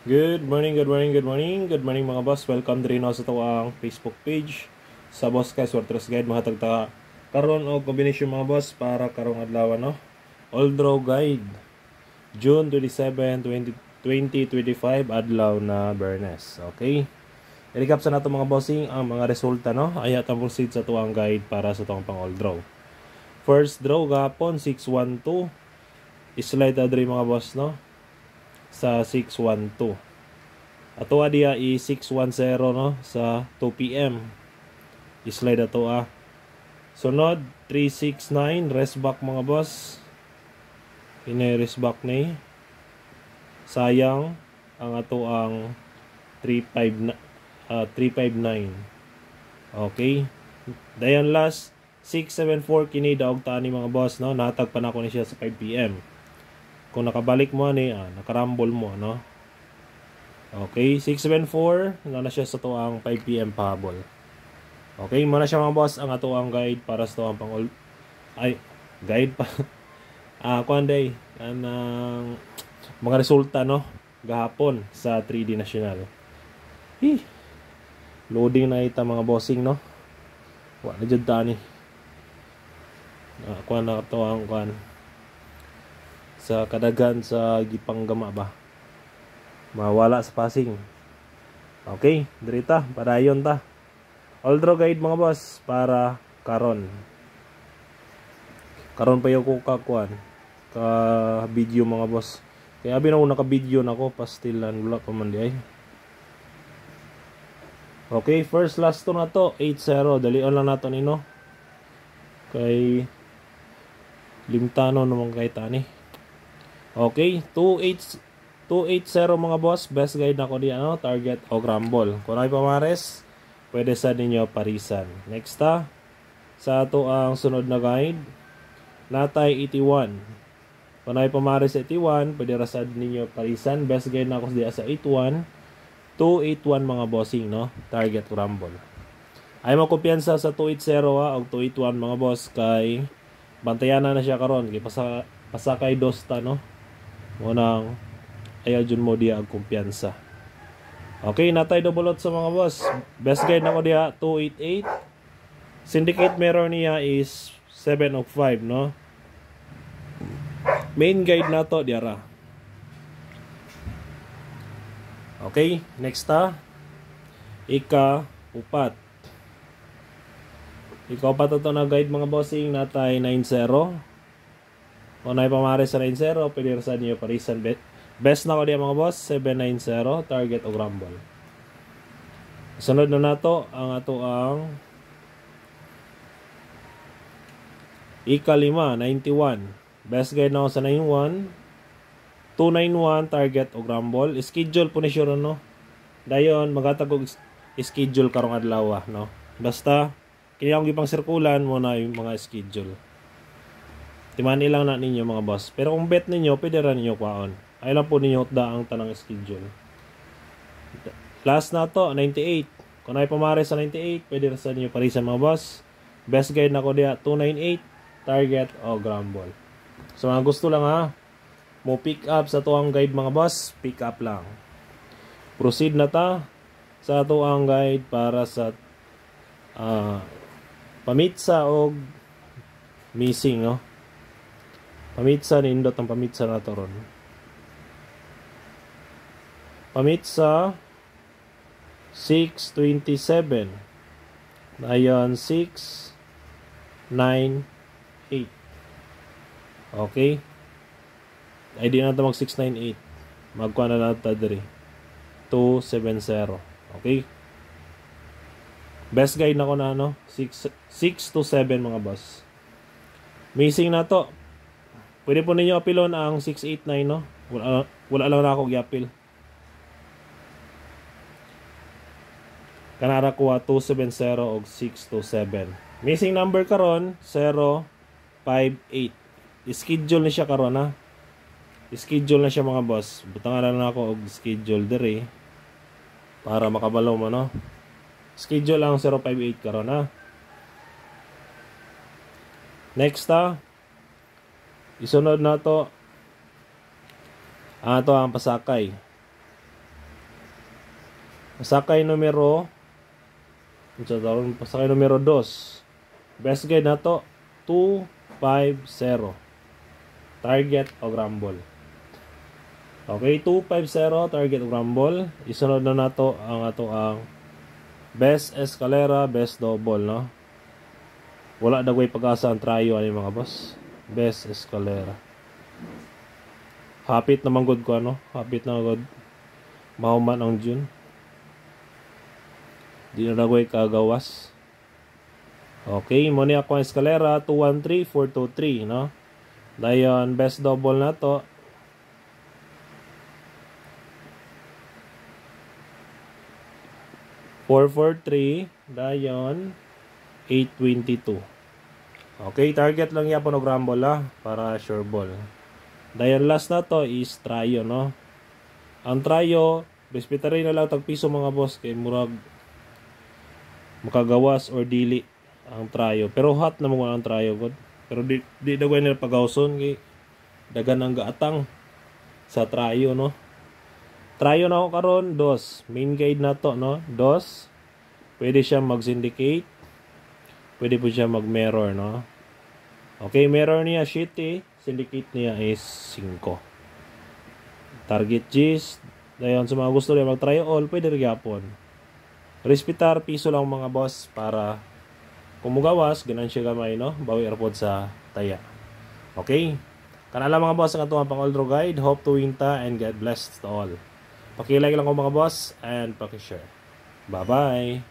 Good morning, good morning, good morning. Good morning mga boss. Welcome diri na sa tawang Facebook page sa Boss Guys Worthless Guide. Mahatag ta karon og combination mga boss para karong adlaw no. All Draw Guide June 27, 2025 adlaw na Bernes. Okay? I-recap sa nato mga bossing ang mga resulta no. Aya ta proceed sa tuwang guide para sa tuwang pang all draw. First draw gapon 612. Slide adri mga boss no sa 612. Ato dia i 610 no sa 2 PM. I-slide ato Sunod 369 rest back mga boss. Ini rest back ni. Sayang ang ato ang 359. Okay. Dayon last 674 kini daog ta ni mga boss no. Natag pa na ko ni siya sa 5 PM. Kung nakabalik mo ni, nakarambol mo, no? Okay, 674, na siya sa tuwang 5 PM pahabol. Okay, muna siya mga boss, ang atuang guide para sa tuwang pang guide pa. Kuanday, ang mga resulta, no? Gahapon sa 3D National. Loading na ita mga bossing, no? Wala dyan tani. Kuan na tuwang kuan. Sa kadagan sa gipanggama ba mawala sa passing. Okay, dirita padayon ta all draw guide mga boss para karon pa yung kukakuan ka video mga boss, kaya abi na naka video nako pastilan wala pa man di ay. Okay, first last to na to 8-0 dalion lang nato ni no kay limtano naman kay tani. Okay, 280 mga boss. Best guide na ko di target o rumble. Kung ay pamares, pwede sa ninyo parisan. Next sa ato ang sunod na guide, natay 81. Kung ay pamares 81, pwede rasad ninyo parisan. Best guide na ko di sa 81. 281 mga bossing no, target o rumble. Ay mo kumpiyansa sa 280 o 281 mga boss kay bantayan na siya karon kay pasakay dosta no. Unang ayaw dyan mo diya ang kumpiyansa. Okay, natay double lot sa mga boss. Best guide na ko diya 288. Syndicate mirror niya is 705 no. Main guide na to diara. Okay, next ika-upat. Ika-upat ito na guide mga bossing natay 90. Kung na ipamari sa 9-0, pwede sa niyo parisan. Best na ko diya mga boss, 790, target o rumble. Sunod na nato ang ato ang ika-5, 91. Best guide na ko sa 91. 291, target o rumble. Schedule po ni sure no. Dayon, magatag og schedule karong adlaw no. Basta, kini akong gipang sirkulan mo na yung mga schedule. Timani lang na ninyo mga boss. Pero kung bet ninyo, pwede rin ninyo kwaon. Ay lang po ninyo hotda ang tanang schedule. Last na to, 98. Kung ay pamari sa 98, pwede rin sa ninyo parisan mga boss. Best guide na ko diya, 298, target o grumble. So mga gusto lang mo pick up sa tuwang guide mga boss, pick up lang. Proceed na ta sa tuwang guide para sa pamitsa o missing no. Pamitsa nindot ang pamitsa na to ron. Pamitsa 627. Ayan 698. Okay. Ay di na ito mag 698. Magkuha na natin diri 270. Okay. Best guide na ko na 6 to 7 mga boss. Missing na to. Pwede po ninyo apilon ang 689 no. Wala lang na ako gi-apil. Kanara ko 270 og 627. Missing number karon 058. I-schedule ni siya karon I-schedule na siya mga boss. Butangan na lang ako og schedule diri para makabalaw mo no. Schedule ang 058 karon Next isunod na to Ato ang pasakay. Pasakay numero pasakay numero 2. Best guide na to 250. Target o grumble. Okay, 250 target o grumble. Isunod na nato ang best escalera, best double, no? Wala dagway pag-asa ang trayo ani mga boss. Best escalera. Hapit naman good ko hapit na good. Mahuman ang June. Di na dagway kagawas. Okay, mo ni ako ang escalera 213 423, no? Dayon best double na to. $443, dayon 822. Okay, target lang yapon og rumble para sure ball. Dayon last na to is trayo, no? Ang trayo, respetary na lang tag piso mga boss kay murag makagawas or dili ang trayo. Pero hot na mo ang trayo god. Pero di dagway nila pagawson kay dagan ang gaatang sa trayo, no? Trayo na ako karon 2. Main guide na to, no? 2. Pwede siya mag-syndicate. Pwede po siya mag-mirror, no? Okay, mirror niya shitty. Syndicate niya is 5. Target G's. Dayon sa mga gusto niya mag-try all, pwede rin yapon. Respetar, piso lang mga boss para kumugawas, ganansya gamay, no? Bawi airpod sa taya. Okay? Kanala mga boss ang atong pang-Oldro guide. Hope to win ta and God bless to all. Paki-like lang ko mga boss and paki-share. Bye-bye!